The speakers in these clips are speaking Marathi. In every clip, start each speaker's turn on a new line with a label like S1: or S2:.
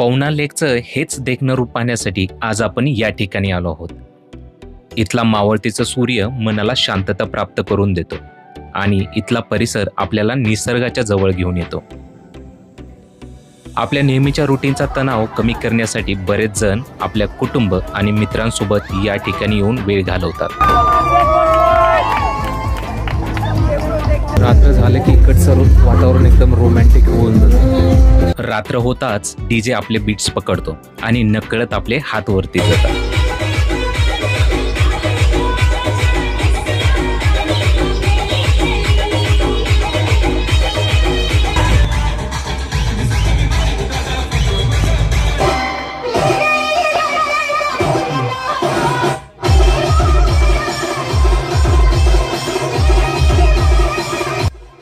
S1: पवना लेकचं हेच देखणं रूप पाहण्यासाठी आज आपण या ठिकाणी आलो आहोत. इथला मावळतीचा सूर्य मनाला शांतता प्राप्त करून देतो आणि इथला परिसर आपल्याला निसर्गाच्या जवळ घेऊन येतो. आपल्या नेहमीच्या रुटीनचा तणाव कमी करण्यासाठी बरेच जण आपल्या कुटुंब आणि मित्रांसोबत या ठिकाणी येऊन वेळ घालवतात. रात्र झाले की इकडचं वातावरण एकदम रोमॅन्टिक होऊन जातं. रात्र होताच डीजे आपले बीट्स पकडतो आणि नकळत आपले हात वरती जातात.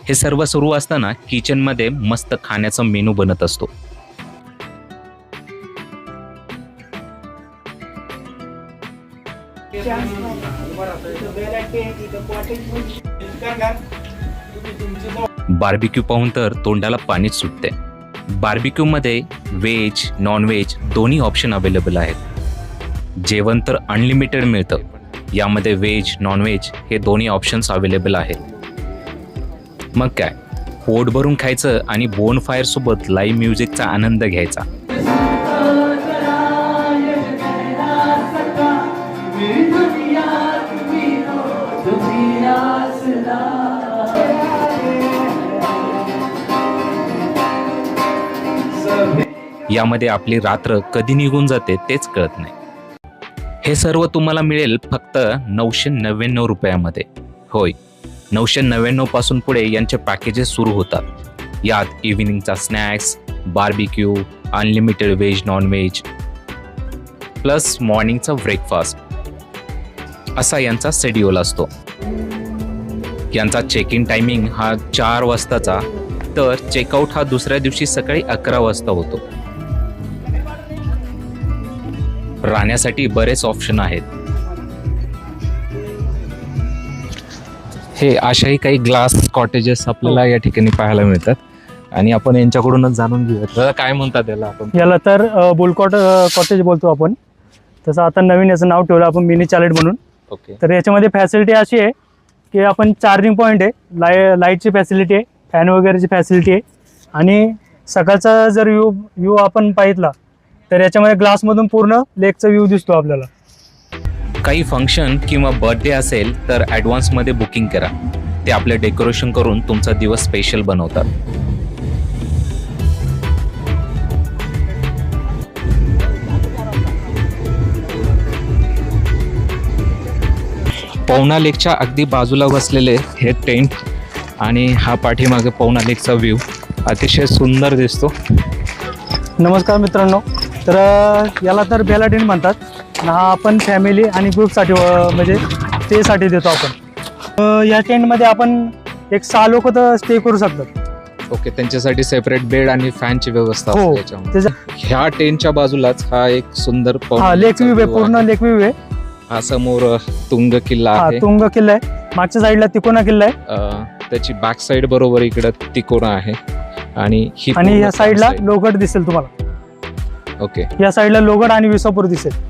S1: हे सर्व सुरू असताना किचनमध्ये मस्त खाण्याचा मेनू बनत असतो. बार्बिक्यू पाहून तर तोंडाला पाणीच सुटते. बार्बिक्यू मध्ये व्हेज नॉन व्हेज दोन्ही ऑप्शन अवेलेबल आहेत. जेवण तर अनलिमिटेड मिळतं. यामध्ये व्हेज नॉन व्हेज हे दोन्ही ऑप्शन्स अवेलेबल आहेत. मग काय, पोट भरून खायचं आणि बोन फायर सोबत लाईव्ह म्युझिकचा आनंद घ्यायचा. यामध्ये आपली रात्र कधी निघून जाते तेच कळत नाही. हे सर्व तुम्हाला मिळेल फक्त 999 रुपयामध्ये. होय, 999 पासून पुढे यांचे पॅकेजेस सुरू होतात. यात इव्हिनिंगचा snacks, barbecue, unlimited veg non veg plus मॉर्निंगचा ब्रेकफास्ट असा यांचा शेड्यूल असतो. यांचा चेक इन टायमिंग हा 4 वाजताचा, तर चेकआउट हा दुसऱ्या दिवशी सकाळी 11 वाजता होतो. राहण्यासाठी बरेच ऑप्शन आहेत. हे अशाही काही ग्लास कॉटेजेस आपल्याला या ठिकाणी पाहायला मिळतात आणि आपण यांच्याकडूनच जाणून घेऊया काय म्हणतात त्याला. आपण
S2: याला तर बुल कॉटेज बोलतो आपण. तसं आता नवीन याचं नाव ठेवलं आपण मिनी चालेट म्हणून.
S1: ओके.
S2: तर याच्यामध्ये फॅसिलिटी अशी आहे की आपण चार्जिंग पॉईंट आहे, लाईटची फॅसिलिटी आहे, फॅन वगैरेची फॅसिलिटी आहे आणि सकाळचा जर व्ह्यू आपण पाहितला तर याच्यामध्ये ग्लासमधून पूर्ण लेकचा व्ह्यू दिसतो आपल्याला.
S1: काही फंक्शन किंवा बर्थडे असेल तर ॲडव्हान्समध्ये बुकिंग करा. ते आपले डेकोरेशन करून तुमचा दिवस स्पेशल बनवतात. पवना लेकच्या अगदी बाजूला बसलेले हे टेंट आणि हा पाठीमागे पवना लेकचा व्ह्यू अतिशय सुंदर दिसतो.
S2: नमस्कार मित्रांनो, तर याला तर बेला टेंट म्हणतात. हा आपण फॅमिली आणि ग्रुपसाठी म्हणजे स्टेसाठी देतो आपण. या टेंटमध्ये आपण एक 6 लोक तर स्टे करू शकतात.
S1: ओके. त्यांच्यासाठी सेपरेट बेड आणि फॅनची व्यवस्था
S2: हो.
S1: ह्या टेंटच्या बाजूलाच हा एक सुंदर
S2: लेक व्ह्यू आहे, पूर्ण लेक व्ह्यू आहे.
S1: हा समोर तुंग किल्ला आहे.
S2: तुंग किल्ला आहे. मागच्या साईडला तिकोना किल्ला आहे.
S1: त्याची बॅक साईड बरोबर इकडे तिकोना आहे आणि
S2: या साईडला लोहगड दिसेल तुम्हाला.
S1: ओके.
S2: या साईडला लोहगड आणि विसापूर दिसेल.